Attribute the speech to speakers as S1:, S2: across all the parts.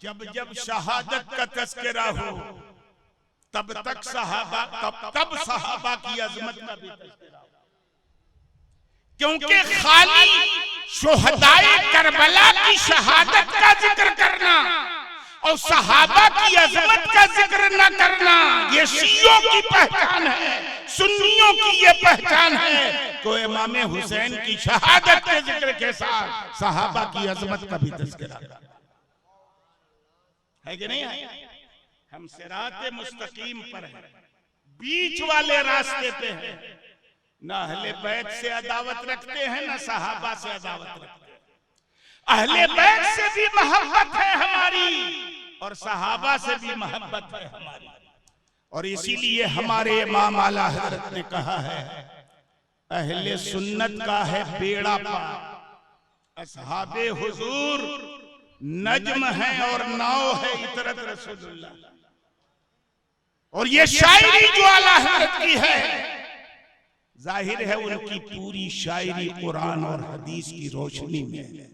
S1: जब जब शहादत का तस्करा हो तब तक सहाबा तब सहाबा की अजमत का भी तस्करा हो, क्योंकि खाली शुहदाए करबला की शहादत का जिक्र करना और सहाबा की अजमत का जिक्र न करना ये शियों की पहचान है, सुन्नियों की ये पहचान है। तो इमाम हुसैन की शहादत के जिक्र के साथ सहाबा की अजमत का भी तज़किरा है कि नहीं है? हम सिराते मुस्तकीम पर हैं, बीच वाले रास्ते पे हैं। न अहले बैत से अदावत रखते हैं, न सहाबा से अदावत रखते हैं। अहले बैत से भी मोहब्बत है हमारी और सहाबा से भी मोहब्बत है हमारी। और इसीलिए हमारे इमाम आला हज़रत ने कहा है, अहले सुन्नत का है बेड़ा पार, असहाबे हुजूर नज्म है और नाव है इतरत रसूलुल्लाह। और ये शायरी जो आला हज़रत की है, जाहिर है उनकी पूरी शायरी कुरान और हदीस की रोशनी में है।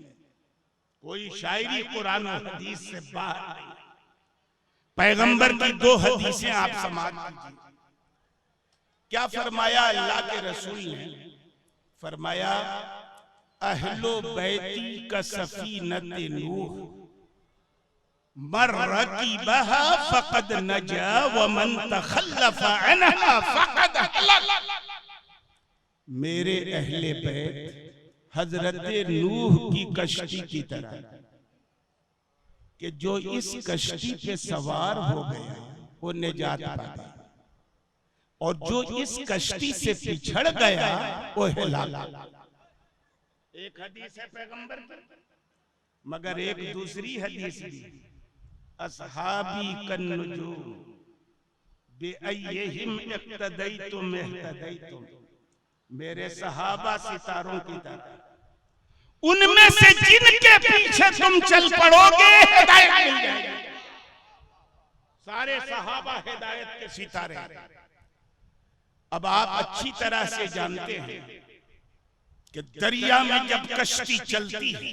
S1: कोई शायरी कुरान और हदीस से बाहर नहीं। पैगंबर की दो हदीसें आप समाज कीजिए। क्या फरमाया अल्लाह के रसूल ने? फरमाया अहलो बैती का सफीनते नूह मर्रकीबहा फक़द नजा व मन तखल्लफ़ अन्हा फक़द हलक। मेरे अहले बैत हजरत नूह की कश्ती की तरह कि जो इस कश्ती पे सवार हो गया वो निजात पा गया, और जो इस कश्ती से पिछड़ गया वो हिलाक। एक हदीस है पैगंबर की, मगर एक दूसरी हदीस भी, असहाबी कन्नुजूम बिअय्यिहिम इक्तदैतुम इह्तदैतुम। मेरे सहाबा सितारों की तरह, उनमें से जिनके पीछे तुम चल पड़ोगे हिदायत मिल जाएगी। सारे सहाबा हिदायत के सितारे। अब आप अच्छी तरह से जानते हैं कि दरिया में जब कश्ती चलती है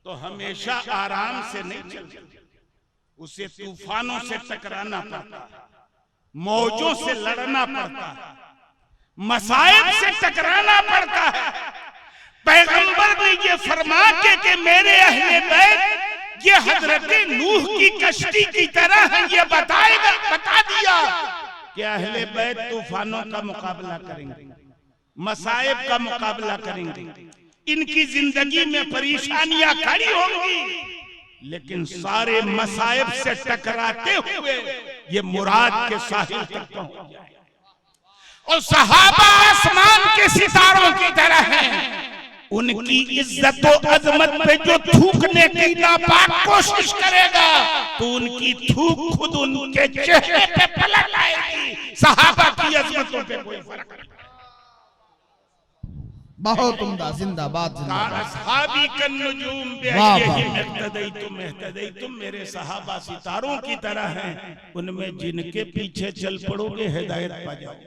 S1: तो हमेशा आराम से नहीं चलती, उसे तूफानों से टकराना पड़ता, मौजों से लड़ना पड़ता, मसाइब से टकराना पड़ता है। पैगंबर ने ये फरमा के मेरे अहले बैत ये हजरत नूह की कश्ती की तरह है, ये बता दिया कि अहले बैत तूफानों का मुकाबला करेंगे, मसाइब का मुकाबला करेंगे, इनकी जिंदगी में परेशानियां खड़ी होंगी, लेकिन सारे मसाइब से टकराते हुए ये मुराद के साहिल तक पहुंच जाए। और सहाबा आसमान के सितारों की तरह हैं, उनकी इज्जत और अजमत पे जो थूकने की नापाक कोशिश करेगा तो उनकी थूक खुद उनके चेहरे पे पलट आएगी। सहाबा की अजमतों पे कोई फर्क नहीं।
S2: बहुत उम्दा, जिंदाबाद जिंदाबाद।
S1: असहाबी कन्नुजूम बिअय्यिहिम इक्तदैतुम इह्तदैतुम। मेरे सहाबा सितारों की तरह हैं, उनमें जिनके पीछे चल पड़ोगे हिदायत पा जाओगे।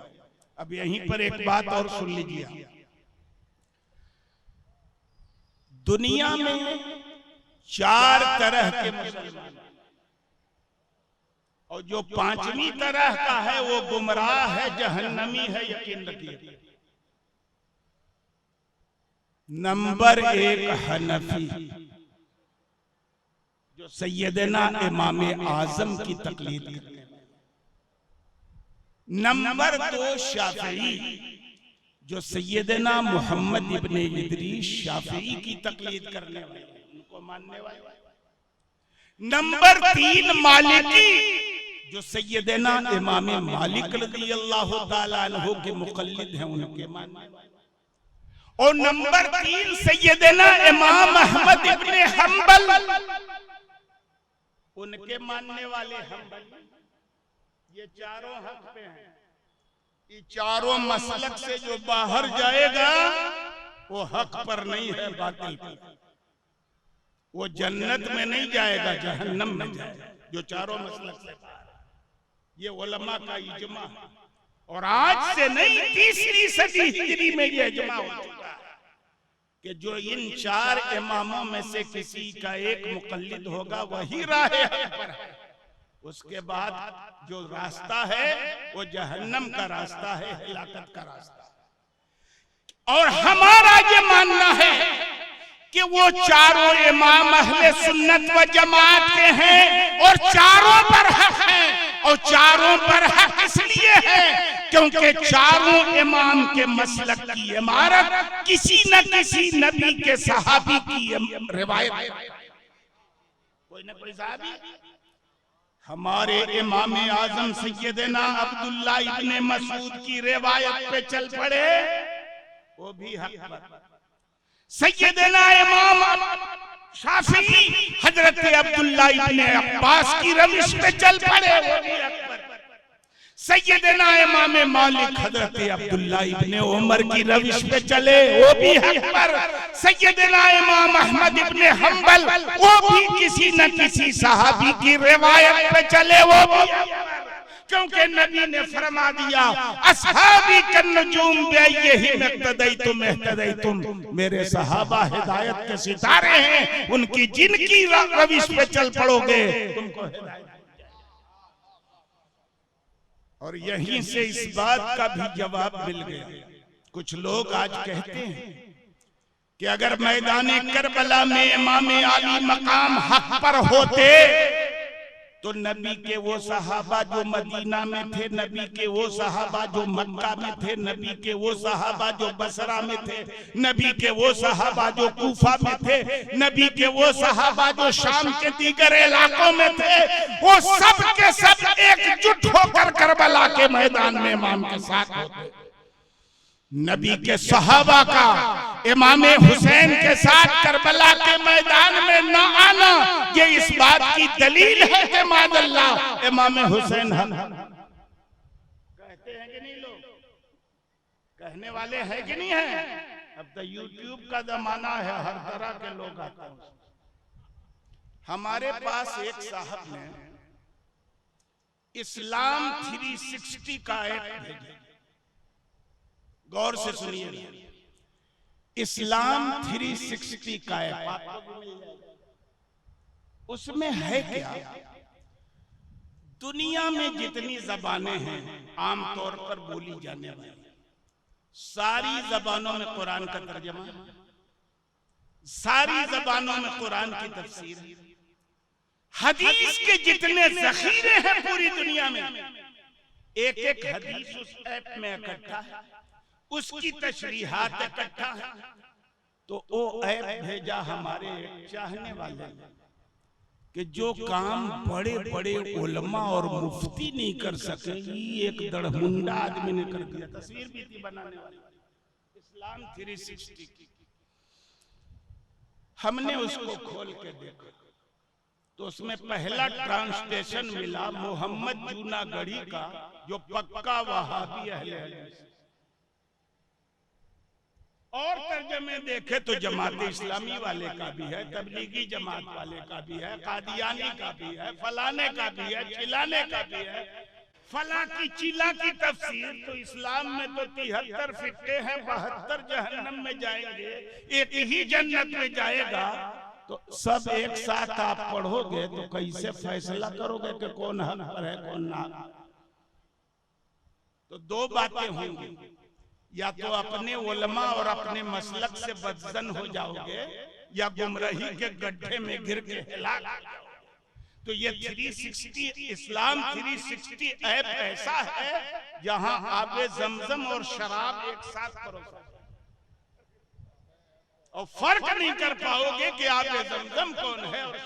S1: अब यहीं पर एक बात और सुन लीजिए। दुनिया में 4 तरह के मुसलमान, और जो 5वीं तरह का है वो गुमराह है, जहन्नमी है, यकीन रखिए। नंबर 1 हनफी, जो सैयदना इमाम आजम की तकलीद करते हैं। नंबर 2 शाफई, जो सैयदना मोहम्मद इब्ने इदरीस शाफई की तकलीद करने वाले, उनको मानने वाले। नंबर 3 मालिकी, जो सैयदना इमाम मालिक रज़ियल्लाहु ताला अन्हु के मुक़ल्लिद हैं, उनके मानने वाले। और नंबर 3 सैयदना इमाम अहमद इब्ने हंबल, उनके मानने वाले हंबली। ये चारों हक पे हैं। ये चारों मसलक से जो बाहर जाएगा वो हक पर नहीं है, बातिल पर। वो जन्नत में नहीं जाएगा, जहन्नम में जाएगा, जो चारों मसलक से बाहर। ये उलमा का इजमा है, और आज से नहीं 3री सदी हिजरी में ये इजमा हो चुका है कि जो इन 4 इमामों में से किसी का एक मुकल्लिद होगा वही राह हक पर है। उसके बाद जो रास्ता है वो जहन्नम का रास्ता है, हिलाकत का रास्ता है। और हमारा ये मानना है कि वो चारों इमाम अहले सुन्नत व जमात के हैं और चारों पर हक हैं। और चारों पर हक इसलिए है क्योंकि चारों इमाम के मसलक की इमारत किसी न किसी नबी के सहाबी की रिवायत, कोई न कोई सहाबी। हमारे इमाम आजम सैयदना अब्दुल्ला इब्ने मसूद की रिवायत पे चल पड़े, वो भी हक पर। सैयदना इमाम शाफी हजरत अब्दुल्ला इब्ने अब्बास की रविश पे चल पड़े, वो भी हक पर। सैयदना इमाम मालिक हजरत अब्दुल्ला इब्ने उमर की रविश पे चले, वो भी हक पर। सैयदना इमाम अहमद इब्ने हंबल, वो भी किसी न किसी सहाबी की रिवायत पे चले, वो भी हक पर। क्योंकि नबी ने फरमा दिया असहाबी कन्नुजूम बिअय्यिहिम इक्तदैतुम इहतदैतुम, मेरे सहाबा हिदायत के सितारे हैं, उनकी जिनकी रविश पे चल पड़ोगे तुमको हिदायत। और यहीं से इस बात का भी जवाब मिल गया। कुछ लोग आज कहते हैं कि अगर मैदाने करबला में इमाम अली मकाम हक पर होते तो नबी के वो सहाबा जो मदीना में थे, नबी के वो सहाबा जो मक्का में थे, नबी के वो सहाबा जो बसरा में थे, नबी के वो सहाबा जो कूफा में थे, नबी के वो सहाबा जो शाम के दीगर इलाकों में थे, वो सब के सब एकजुट होकर करबला के मैदान में इमाम के साथ होते। नबी के सहाबा का इमाम हुसैन के साथ करबला के मैदान में न आना ये इस बात की दलील है कि मादल्लाह इमाम हुसैन हम कहते हैं कि नहीं, लोग कहने वाले हैं कि नहीं है। अब तो यूट्यूब का जमाना है, हर तरह के लोग आते हैं। हमारे पास एक साहब ने इस्लाम 360 का ऐप भेजा, गौर से सुनिए। इस्लाम 360 का ऐप आपको भी मिल जाएगा। उसमें है क्या, दुनिया में जितनी जबानें हैं आमतौर पर बोली जाने वाली सारी जबानों में कुरान का तर्जुमा, सारी जबानों में कुरान की तफसीर, हदीस के जितने जखीरे हैं पूरी दुनिया में, एक एक हदीस उस ऐप में इकट्ठा है, उसकी तशरीहात इकट्ठा है। तो वो ऐप भेजा हमारे चाहने वाले कि जो काम बड़े बड़े उलमा और मुफ्ती नहीं कर सके, एक दड़मुंडा आदमी ने कर दिया। तस्वीर भी थी बनाने वाली, इस्लाम 360 की। हमने उसको खोल के देखा तो उसमें पहला ट्रांसलेशन मिला मोहम्मद जूनागढ़ी का, जो पक्का वहाबी अहले हदीस। और तर्जमे देखे तो जमात इस्लामी वाले का भी है, तबलीगी जमात वाले का भी है, कादियानी का भी है, फलाने का भी है, चिलाने का भी है। फला की चिला की तफसीर तो इस्लाम में तो 73 फिक्के हैं, 72 जहन्नम में जाएंगे, एक ही जन्नत में जाएगा। तो सब एक साथ आप पढ़ोगे तो कैसे फैसला करोगे कि कौन हक पर है कौन ना। तो दो बातें होंगी, या तो अपने उलमा और अपने मसलक से बदजन हो जाओगे या गुमराही के गड्ढे में गिर के हिला। तो ये 360 इस्लाम 360 ऐप ऐसा है जहां आबे जमजम और शराब एक साथ परोसा और फर्क नहीं कर पाओगे कि आबे जमजम कौन है और